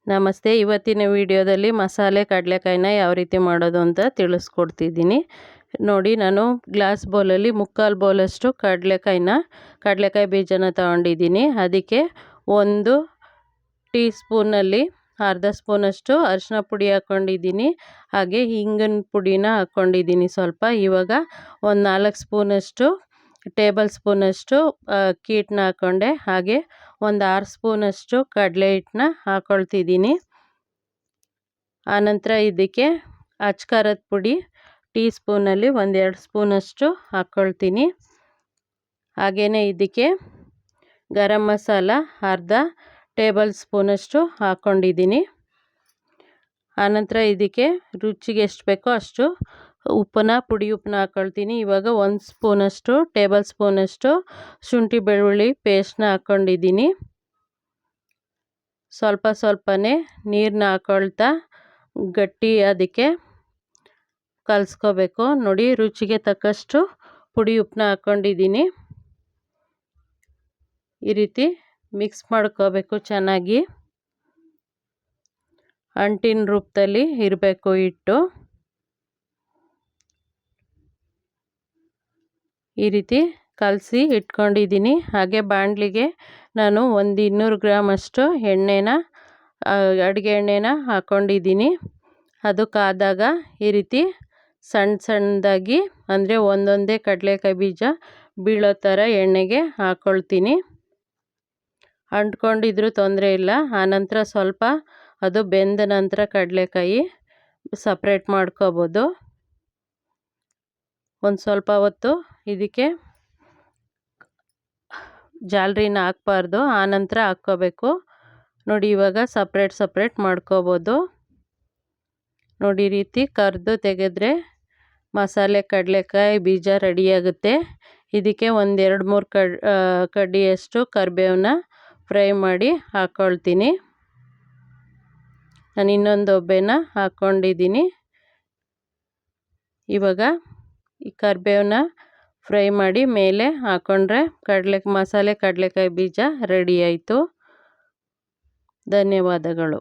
ನಮಸ್ತೆ. ಇವತ್ತಿನ ವಿಡಿಯೋದಲ್ಲಿ ಮಸಾಲೆ ಕಡಲೆಕಾಯಿನ ಯಾವ ರೀತಿ ಮಾಡೋದು ಅಂತ ತಿಳಿಸ್ಕೊಡ್ತಿದ್ದೀನಿ. ನೋಡಿ, ನಾನು ಗ್ಲಾಸ್ ಬೌಲಲ್ಲಿ 3/4 ಬೌಲಷ್ಟು ಕಡಲೆಕಾಯಿ ಬೀಜನ ತಗೊಂಡಿದ್ದೀನಿ. ಅದಕ್ಕೆ 1 ಟೀ ಸ್ಪೂನಲ್ಲಿ ಅರ್ಧ ಸ್ಪೂನಷ್ಟು ಅರಿಶಿನ ಪುಡಿ ಹಾಕ್ಕೊಂಡಿದ್ದೀನಿ. ಹಾಗೆ ಹಿಂಗಿನ ಪುಡಿನ ಹಾಕ್ಕೊಂಡಿದ್ದೀನಿ ಸ್ವಲ್ಪ. ಇವಾಗ ಒಂದು 4 ಸ್ಪೂನಷ್ಟು ಟೇಬಲ್ ಸ್ಪೂನಷ್ಟು ಅಕ್ಕಿ ಹಿಟ್ಟನ್ನ ಹಾಕ್ಕೊಂಡೆ. ಹಾಗೆ ಒಂದು 6 ಸ್ಪೂನಷ್ಟು ಕಡಲೆ ಹಿಟ್ಟನ್ನ ಹಾಕ್ಕೊಳ್ತಿದ್ದೀನಿ. ಆನಂತರ ಇದಕ್ಕೆ ಅಚ್ಕಾರದ ಪುಡಿ ಟೀ ಸ್ಪೂನಲ್ಲಿ 1-2 ಸ್ಪೂನಷ್ಟು ಹಾಕ್ಕೊಳ್ತೀನಿ. ಹಾಗೆಯೇ ಇದಕ್ಕೆ ಗರಂ ಮಸಾಲ ಅರ್ಧ ಟೇಬಲ್ ಸ್ಪೂನಷ್ಟು ಹಾಕ್ಕೊಂಡಿದ್ದೀನಿ. ಆನಂತರ ಇದಕ್ಕೆ ರುಚಿಗೆ ಎಷ್ಟು ಬೇಕೋ ಅಷ್ಟು ಪುಡಿ ಉಪ್ಪನ್ನ ಹಾಕ್ಕೊಳ್ತೀನಿ. ಇವಾಗ 1 ಸ್ಪೂನಷ್ಟು ಟೇಬಲ್ ಸ್ಪೂನಷ್ಟು ಶುಂಠಿ ಬೆಳ್ಳುಳ್ಳಿ ಪೇಸ್ಟ್ನ ಹಾಕ್ಕೊಂಡಿದ್ದೀನಿ. ಸ್ವಲ್ಪನೇ ನೀರನ್ನ ಹಾಕ್ಕೊಳ್ತಾ ಗಟ್ಟಿ ಅದಕ್ಕೆ ಕಲಿಸ್ಕೋಬೇಕು. ನೋಡಿ, ರುಚಿಗೆ ತಕ್ಕಷ್ಟು ಪುಡಿ ಉಪ್ಪನ್ನ ಹಾಕ್ಕೊಂಡಿದ್ದೀನಿ. ಈ ರೀತಿ ಮಿಕ್ಸ್ ಮಾಡ್ಕೋಬೇಕು ಚೆನ್ನಾಗಿ. ಅಂಟಿನ ರೂಪದಲ್ಲಿ ಇರಬೇಕು ಹಿಟ್ಟು. ಈ ರೀತಿ ಕಲಸಿ ಇಟ್ಕೊಂಡಿದ್ದೀನಿ. ಹಾಗೆ ಬಾಣಲಿಗೆ ನಾನು ಒಂದು 200 ಗ್ರಾಮ್ ಅಷ್ಟು ಅಡುಗೆ ಎಣ್ಣೆನ ಹಾಕ್ಕೊಂಡಿದ್ದೀನಿ. ಅದು ಕಾದಾಗ ಈ ರೀತಿ ಸಣ್ಣದಾಗಿ, ಅಂದರೆ ಒಂದೊಂದೇ ಕಡಲೆಕಾಯಿ ಬೀಜ ಬೀಳೋ ಥರ ಎಣ್ಣೆಗೆ ಹಾಕ್ಕೊಳ್ತೀನಿ. ಅಂಟ್ಕೊಂಡಿದ್ರೂ ತೊಂದರೆ ಇಲ್ಲ. ಆನಂತರ ಸ್ವಲ್ಪ ಅದು ಬೆಂದ ನಂತರ ಕಡಲೆಕಾಯಿ ಸಪ್ರೇಟ್ ಮಾಡ್ಕೋಬೋದು. ಒಂದು ಸ್ವಲ್ಪ ಹೊತ್ತು ಇದಕ್ಕೆ ಜಾಲರಿನ ಹಾಕ್ಬಾರ್ದು, ಆನಂತರ ಹಾಕ್ಕೋಬೇಕು. ನೋಡಿ, ಇವಾಗ ಸಪ್ರೇಟ್ ಮಾಡ್ಕೋಬೋದು. ನೋಡಿ, ಈ ರೀತಿ ಕರೆದು ತೆಗೆದ್ರೆ ಮಸಾಲೆ ಕಡಲೆಕಾಯಿ ಬೀಜ ರೆಡಿಯಾಗುತ್ತೆ. ಇದಕ್ಕೆ ಒಂದು 2-3 ಕಡ್ಡಿಯಷ್ಟು ಕರಿಬೇವನ್ನ ಫ್ರೈ ಮಾಡಿ ಹಾಕ್ಕೊಳ್ತೀನಿ. ನಾನು ಇನ್ನೊಂದು ಒಬ್ಬೆನ ಹಾಕ್ಕೊಂಡಿದ್ದೀನಿ. ಇವಾಗ ಈ ಕರಿಬೇವನ್ನ ಫ್ರೈ ಮಾಡಿ ಮೇಲೆ ಹಾಕ್ಕೊಂಡ್ರೆ ಮಸಾಲೆ ಕಡಲೆಕಾಯಿ ಬೀಜ ರೆಡಿ ಆಯಿತು. ಧನ್ಯವಾದಗಳು.